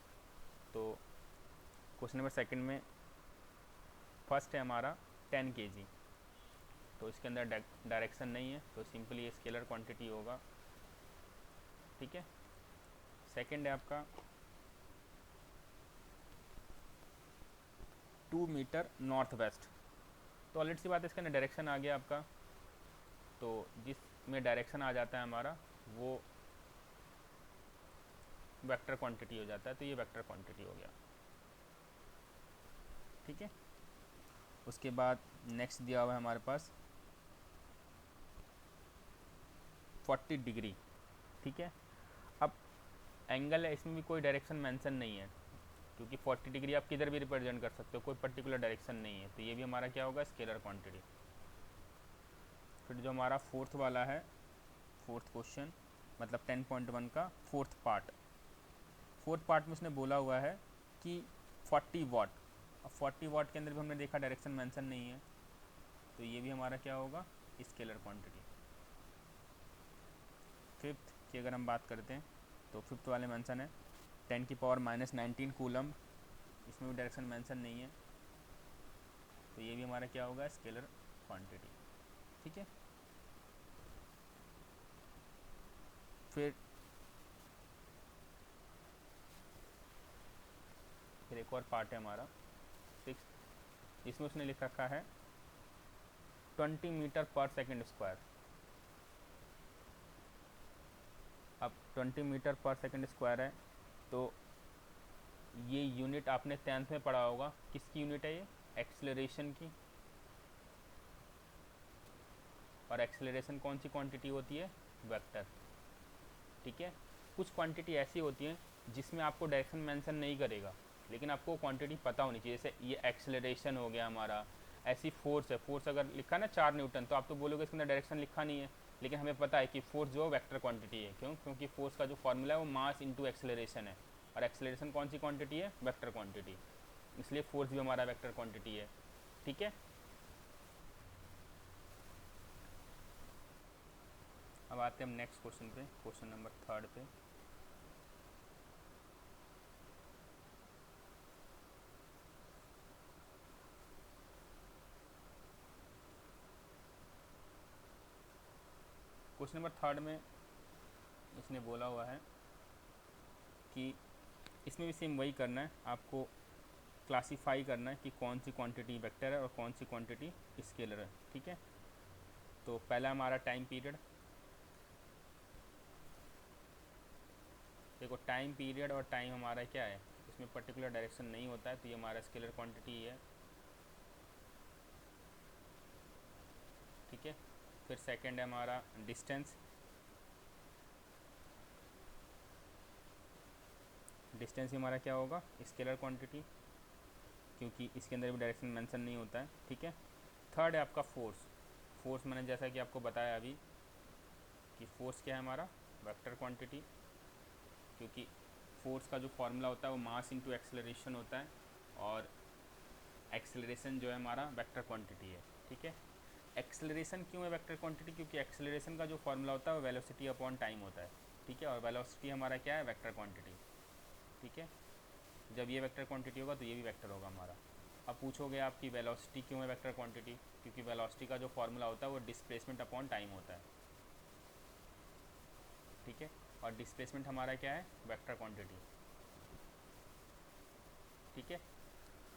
तो क्वेश्चन नंबर सेकंड में फर्स्ट है हमारा 10 kg, तो इसके अंदर डायरेक्शन नहीं है, तो सिंपली ये स्केलर क्वांटिटी होगा। ठीक है। सेकंड है आपका 2 मीटर नॉर्थ वेस्ट, तो ऑलरेडी सी बात है, इसके अंदर डायरेक्शन आ गया आपका, तो जिसमें डायरेक्शन आ जाता है हमारा वो वेक्टर क्वांटिटी हो जाता है, तो ये वेक्टर क्वांटिटी हो गया। ठीक है। उसके बाद नेक्स्ट दिया हुआ है हमारे पास 40 डिग्री। ठीक है। अब एंगल है, इसमें भी कोई डायरेक्शन मेंशन नहीं है, क्योंकि 40 डिग्री आप किधर भी रिप्रेजेंट कर सकते हो, कोई पर्टिकुलर डायरेक्शन नहीं है, तो ये भी हमारा क्या होगा, स्केलर क्वांटिटी। फिर जो हमारा फोर्थ वाला है, फोर्थ क्वेश्चन मतलब 10.1 का फोर्थ पार्ट में उसने बोला हुआ है कि 40 वाट। अब 40 वाट के अंदर भी हमने देखा डायरेक्शन मेंशन नहीं है, तो ये भी हमारा क्या होगा, स्केलर क्वांटिटी। फिफ्थ की अगर हम बात करते हैं तो फिफ्थ वाले मेंशन है 10⁻⁻19 कूलम, इसमें भी डायरेक्शन मेंशन नहीं है, तो ये भी हमारा क्या होगा, स्केलर क्वांटिटी। ठीक है। फिर एक और पार्ट है हमारा 6, इसमें उसने लिख रखा है 20 मीटर पर सेकंड स्क्वायर। अब 20 मीटर पर सेकंड स्क्वायर है, तो ये यूनिट आपने 10th में पढ़ा होगा, किसकी यूनिट है ये, एक्सेलरेशन की। और एक्सेलरेशन कौन सी क्वांटिटी होती है, वेक्टर। ठीक है। कुछ क्वांटिटी ऐसी होती हैं जिसमें आपको डायरेक्शन मेंशन नहीं करेगा, लेकिन आपको क्वांटिटी पता होनी चाहिए, जैसे ये एक्सेलरेशन हो गया हमारा। ऐसी फोर्स है, फोर्स अगर लिखा ना 4 न्यूटन, तो आप तो बोलोगे इसके अंदर डायरेक्शन लिखा नहीं है, लेकिन हमें पता है कि फोर्स जो वेक्टर क्वांटिटी है। क्यों? क्योंकि फोर्स का जो फॉर्मूला है वो मास इंटू एक्सेलरेशन है, और एक्सेलरेशन कौन सी क्वांटिटी है, वेक्टर क्वांटिटी, इसलिए फोर्स भी हमारा वेक्टर क्वांटिटी है। ठीक है। अब आते हैं हम नेक्स्ट क्वेश्चन पे, क्वेश्चन नंबर 3 पे। क्वेश्चन नंबर 3 में इसने बोला हुआ है कि इसमें भी सेम वही करना है, आपको क्लासीफाई करना है कि कौन सी क्वांटिटी वेक्टर है और कौन सी क्वांटिटी स्केलर है। ठीक है। तो पहला हमारा टाइम पीरियड, देखो टाइम पीरियड और टाइम हमारा क्या है, इसमें पर्टिकुलर डायरेक्शन नहीं होता है, तो ये हमारा स्केलर क्वांटिटी है। ठीक है। फिर सेकंड है हमारा डिस्टेंस, डिस्टेंस ही हमारा क्या होगा, स्केलर क्वांटिटी, क्योंकि इसके अंदर भी डायरेक्शन मेंशन नहीं होता है। ठीक है। थर्ड है आपका फोर्स, फोर्स मैंने जैसा कि आपको बताया अभी कि फोर्स क्या है हमारा, वेक्टर क्वांटिटी, क्योंकि फोर्स का जो फॉर्मूला होता है वो मास इंटू एक्सेलरेशन होता है, और एक्सेलरेशन जो है हमारा वेक्टर क्वांटिटी है। ठीक है। एक्सेलरेशन क्यों है वेक्टर क्वांटिटी, क्योंकि एक्सेलरेशन का जो फॉर्मूला होता है वो वेलोसिटी अपॉन टाइम होता है। ठीक है। और वेलोसिटी हमारा क्या है, वेक्टर क्वांटिटी। ठीक है। जब ये वेक्टर क्वांटिटी होगा तो ये भी वेक्टर होगा हमारा। अब पूछोगे आप कि वेलोसिटी क्यों है वेक्टर क्वांटिटी, क्योंकि वेलोसिटी का जो फॉर्मूला होता है वो डिस्प्लेसमेंट अपॉन टाइम होता है। ठीक है। और डिस्प्लेसमेंट हमारा क्या है, वेक्टर क्वांटिटी। ठीक है।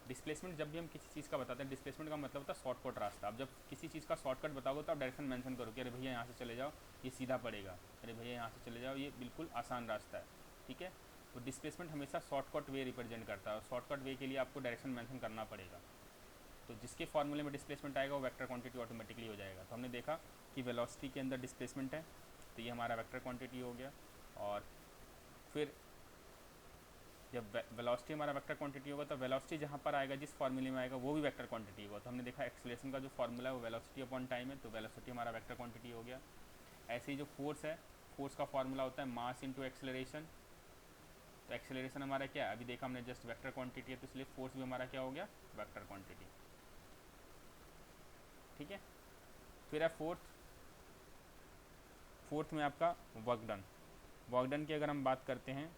डिस्प्लेसमेंट जब भी हम किसी चीज़ का बताते हैं, डिस्प्लेसमेंट का मतलब होता है शॉर्टकट रास्ता। अब जब किसी चीज़ का शॉर्टकट बताओगे तो आप डायरेक्शन मेंशन करो कि अरे भैया यहाँ से चले जाओ, ये सीधा पड़ेगा, अरे भैया यहाँ से चले जाओ, ये बिल्कुल आसान रास्ता है। ठीक है। तो डिस्प्लेसमेंट हमेशा शॉर्टकट वे रिप्रेजेंट करता है, और शॉर्टकट वे के लिए आपको डायरेक्शन मेंशन करना पड़ेगा। तो जिसके फॉर्मूले में डिस्प्लेसमेंट आएगा वो वेक्टर क्वांटिटी ऑटोमेटिकली हो जाएगा। तो हमने देखा कि वेलोसिटी के अंदर डिस्प्लेसमेंट है, तो ये हमारा वेक्टर क्वांटिटी हो गया। और फिर जब वेलोसिटी हमारा वेक्टर क्वांटिटी होगा, तो वेलोसिटी जहाँ पर आएगा, जिस फॉर्मूले में आएगा, वो भी वेक्टर क्वांटिटी होगा। तो हमने देखा एक्सेलरेशन का जो फॉर्मूला है वो वेलोसिटी अपॉन टाइम है, तो वेलोसिटी हमारा वेक्टर क्वांटिटी हो गया। ऐसे ही जो फोर्स है, फोर्स का फॉर्मूला होता है मास इंटू एक्सेलरेशन, तो एक्सेलरेशन हमारा क्या है, अभी देखा हमने जस्ट वेक्टर क्वांटिटी है, तो इसलिए फोर्स भी हमारा क्या हो गया, वेक्टर क्वांटिटी। ठीक है। फिर है फोर्थ में आपका वर्क डन। वर्क डन की अगर हम बात करते हैं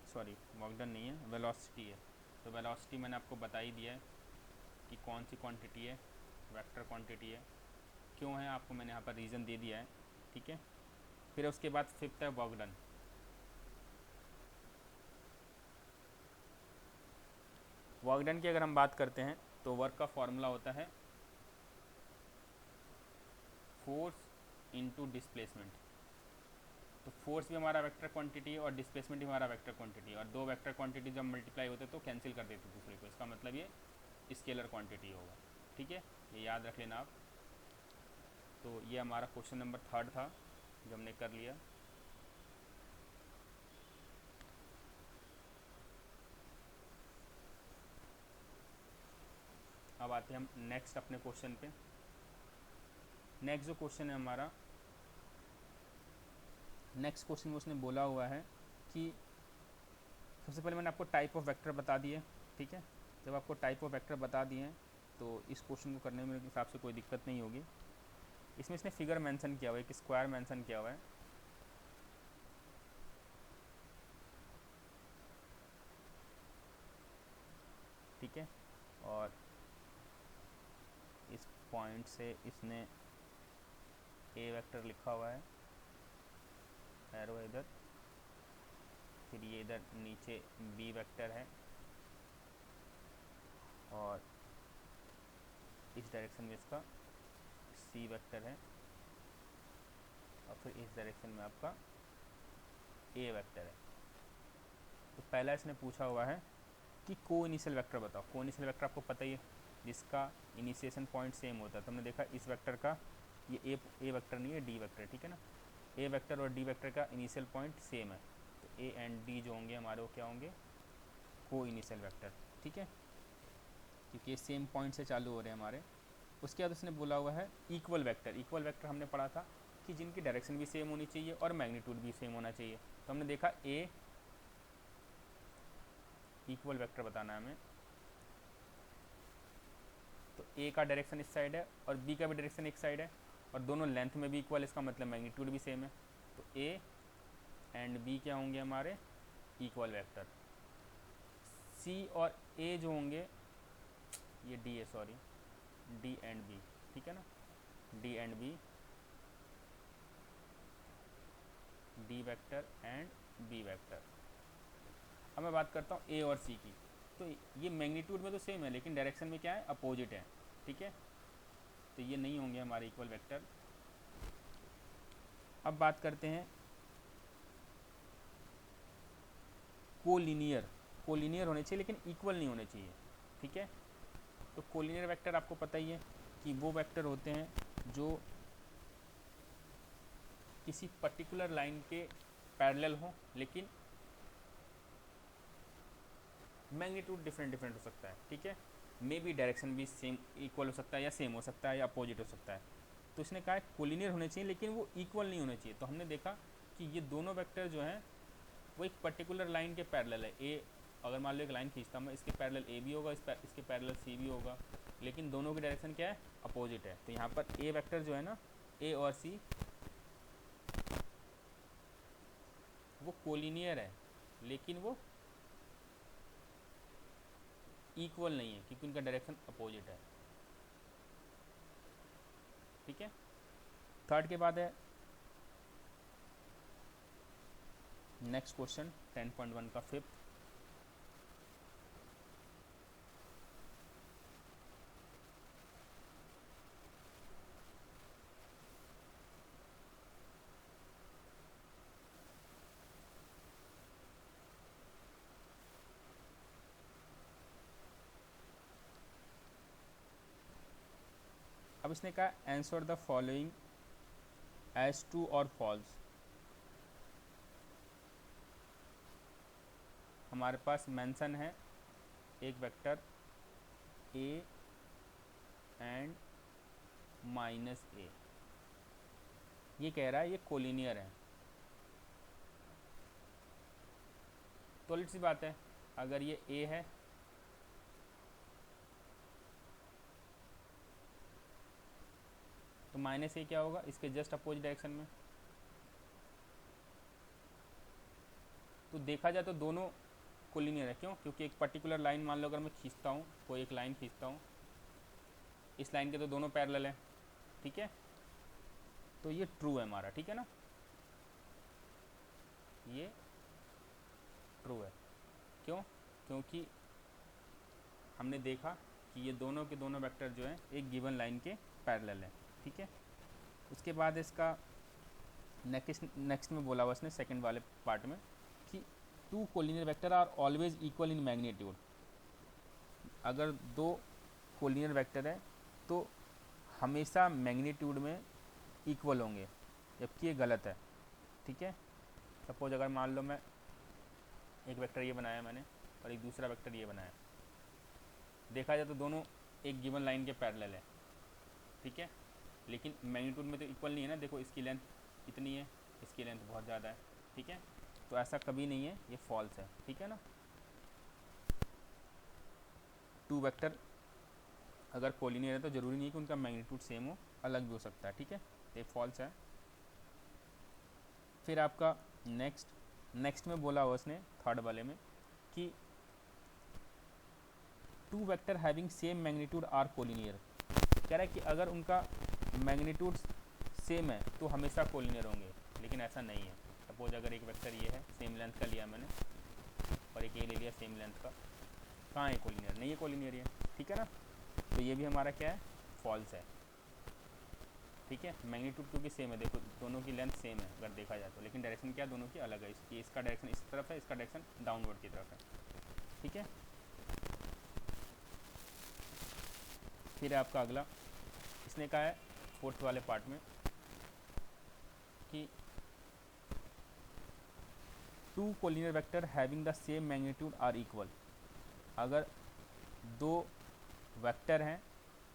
सॉरी वर्क डन नहीं है, वेलोसिटी है। तो वेलोसिटी मैंने आपको बता ही दिया है कि कौन सी क्वांटिटी है, वेक्टर क्वांटिटी है। क्यों है आपको मैंने यहाँ पर रीज़न दे दिया है, ठीक है। फिर उसके बाद फिफ्थ है वर्क डन। वर्क डन की अगर हम बात करते हैं तो वर्क का फॉर्मूला होता है फोर्स इनटू डिस्प्लेसमेंट। तो फोर्स भी हमारा वेक्टर क्वांटिटी है और डिस्प्लेसमेंट भी हमारा वेक्टर क्वांटिटी है, और दो वेक्टर क्वांटिटी जब मल्टीप्लाई होते तो कैंसिल कर देते दूसरे को, इसका मतलब ये स्केलर क्वांटिटी होगा, ठीक है। ये याद रख लेना आप। तो ये हमारा क्वेश्चन नंबर 3 था जो हमने कर लिया। अब आते हैं हम नेक्स्ट अपने क्वेश्चन पे। नेक्स्ट जो क्वेश्चन है हमारा, नेक्स्ट क्वेश्चन में उसने बोला हुआ है कि सबसे पहले मैंने आपको टाइप ऑफ वेक्टर बता दिए, ठीक है। जब आपको टाइप ऑफ वेक्टर बता दिए हैं तो इस क्वेश्चन को करने में मेरे हिसाब से कोई दिक्कत नहीं होगी। इसमें इसने फिगर मेंशन किया हुआ है, एक स्क्वायर मेंशन किया हुआ है, ठीक है। और इस पॉइंट से इसने ए वेक्टर लिखा हुआ है, एरो इधर, फिर ये इधर नीचे बी वेक्टर है, और इस डायरेक्शन में इसका सी वेक्टर है, और फिर इस डायरेक्शन में आपका ए वेक्टर है। तो पहला इसने पूछा हुआ है कि को इनिशियल वेक्टर बताओ। को इनिशियल वेक्टर आपको पता ही है, जिसका इनिशिएशन पॉइंट सेम होता है। तो हमने देखा इस वेक्टर का, ये ए वेक्टर नहीं है, डी वेक्टर है, ठीक है ना। ए वेक्टर और डी वेक्टर का इनिशियल पॉइंट सेम है, तो ए एंड डी जो होंगे हमारे वो क्या होंगे, को इनिशियल वेक्टर, ठीक है, क्योंकि ये सेम पॉइंट से चालू हो रहे हैं हमारे। उसके बाद उसने बोला हुआ है इक्वल वेक्टर। इक्वल वेक्टर हमने पढ़ा था कि जिनकी डायरेक्शन भी सेम होनी चाहिए और मैग्नीट्यूड भी सेम होना चाहिए। तो हमने देखा ए इक्वल वेक्टर बताना है हमें, तो ए का डायरेक्शन इस साइड है और बी का भी डायरेक्शन एक साइड है, और दोनों लेंथ में भी इक्वल, इसका मतलब मैग्नीट्यूड भी सेम है। तो ए एंड बी क्या होंगे हमारे, इक्वल वेक्टर। सी और ए जो होंगे, ये डी है सॉरी, डी एंड बी, ठीक है ना, D and B, D vector and B vector. अब मैं बात करता हूँ ए और सी की। तो ये मैग्नीट्यूड में तो सेम है, लेकिन डायरेक्शन में क्या है, अपोजिट है, ठीक है। तो ये नहीं होंगे हमारे इक्वल वेक्टर। अब बात करते हैं कोलिनियर। कोलिनियर होने चाहिए लेकिन इक्वल नहीं होने चाहिए, ठीक है। तो कोलिनियर वेक्टर आपको पता ही है कि वो वेक्टर होते हैं जो किसी पर्टिकुलर लाइन के पैरेलल हो, लेकिन मैग्नीट्यूड डिफरेंट डिफरेंट हो सकता है, ठीक है। मे बी डायरेक्शन भी सेम इक्वल हो सकता है, या सेम हो सकता है, या अपोजिट हो सकता है। तो इसने कहा कोलिनियर होने चाहिए लेकिन वो इक्वल नहीं होने चाहिए। तो हमने देखा कि ये दोनों वेक्टर जो हैं वो एक पर्टिकुलर लाइन के पैरेलल है। ए अगर मान लो एक लाइन खींचता मैं, इसके पैरेलल ए भी होगा, इसके पैरेलल सी भी होगा, लेकिन दोनों की डायरेक्शन क्या है, अपोजिट है। तो यहाँ पर ए वेक्टर जो है ना, ए और सी, वो कोलिनियर है लेकिन वो इक्वल नहीं है, क्योंकि उनका डायरेक्शन अपोजिट है, ठीक है। थर्ड के बाद है नेक्स्ट क्वेश्चन 10.1 का फिफ्थ। अब इसने कहा answer the following as true और फॉल्स। हमारे पास मेंशन है एक vector A and minus A, ये कह रहा है ये कोलिनियर है। तो लेट्स सी बात है, अगर ये ए है तो माइनस ए क्या होगा, इसके जस्ट अपोजिट डायरेक्शन में। तो देखा जाए तो दोनों कोलिनियर है। क्यों? क्योंकि एक पर्टिकुलर लाइन मान लो अगर मैं खींचता हूँ, कोई एक लाइन खींचता हूँ, इस लाइन के तो दोनों पैरेलल है, ठीक है, तो ये ट्रू है हमारा, ठीक है ना, ये ट्रू है। क्यों? क्योंकि हमने देखा कि ये दोनों के दोनों वेक्टर जो हैं एक गिवन लाइन के पैरेलल हैं, ठीक है। उसके बाद इसका नेक्स्ट में बोला हुआ उसने सेकंड वाले पार्ट में कि two collinear vector are always equal in magnitude. अगर दो कोलिनियर वेक्टर है तो हमेशा मैग्नीट्यूड में इक्वल होंगे, जबकि ये गलत है, ठीक है। सपोज अगर मान लो मैं एक वेक्टर ये बनाया मैंने और एक दूसरा वेक्टर ये बनाया, देखा जाए तो दोनों एक गिवन लाइन के पैरेलल है, ठीक है, लेकिन मैग्नीट्यूड में तो इक्वल नहीं है ना। देखो इसकी लेंथ इतनी है, इसकी लेंथ बहुत ज़्यादा है, ठीक है, तो ऐसा कभी नहीं है, ये फॉल्स है, ठीक है ना। टू वेक्टर अगर कोलिनियर है तो ज़रूरी नहीं है कि उनका मैग्नीट्यूड सेम हो, अलग भी हो सकता है, ठीक है, तो ये फॉल्स है। फिर आपका नेक्स्ट में बोला हुआ उसने थर्ड वाले में कि two vector having same magnitude are collinear. कह रहा है कि अगर उनका मैग्नीट्यूड सेम है तो हमेशा कोलिनियर होंगे, लेकिन ऐसा नहीं है। सपोज अगर एक वेक्टर ये है, सेम लेंथ का लिया मैंने, और एक ये ले लिया सेम लेंथ का, कहाँ है कोलिनियर? नहीं है कोलिनियर ये, ठीक है ना, तो ये भी हमारा क्या है, फॉल्स है, ठीक है। मैग्नीट्यूड क्योंकि सेम है, देखो दोनों की लेंथ सेम है अगर देखा जाए तो, लेकिन डायरेक्शन क्या दोनों की अलग है, इसका डायरेक्शन इस तरफ है, इसका डायरेक्शन डाउनवर्ड की तरफ है, ठीक है। फिर है आपका अगला, इसने कहा है फोर्थ वाले पार्ट में कि two collinear vector having the same magnitude are equal. अगर दो वेक्टर हैं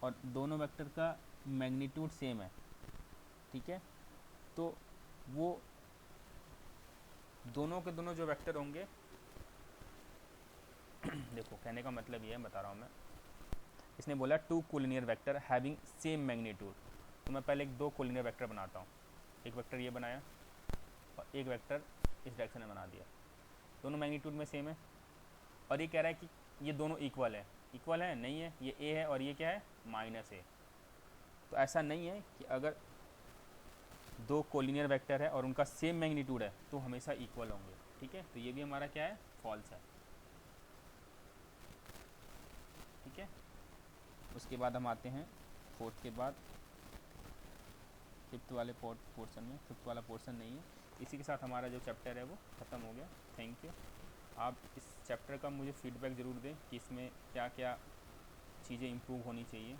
और दोनों वेक्टर का मैग्नीट्यूड सेम है, ठीक है, तो वो दोनों के दोनों जो वेक्टर होंगे देखो कहने का मतलब ये है, बता रहा हूँ मैं। इसने बोला two collinear vector having same magnitude, तो मैं पहले दो कोलिनियर वेक्टर बनाता हूँ, एक वेक्टर ये बनाया और एक वेक्टर इस डायरेक्शन में बना दिया, दोनों मैग्नीट्यूड में सेम है, और ये कह रहा है कि ये दोनों इक्वल है। इक्वल है? नहीं है, ये ए है और ये क्या है, माइनस ए। तो ऐसा नहीं है कि अगर दो कोलिनियर वेक्टर है और उनका सेम मैग्नीट्यूड है तो हमेशा इक्वल होंगे, ठीक है, तो ये भी हमारा क्या है, फॉल्स है, ठीक है। उसके बाद हम आते हैं फोर्थ के बाद फिफ्थ वाले पोर्शन में। फिफ्थ वाला पोर्शन नहीं है, इसी के साथ हमारा जो चैप्टर है वो ख़त्म हो गया। Thank you. आप इस चैप्टर का मुझे फीडबैक ज़रूर दें कि इसमें क्या क्या चीज़ें इम्प्रूव होनी चाहिए।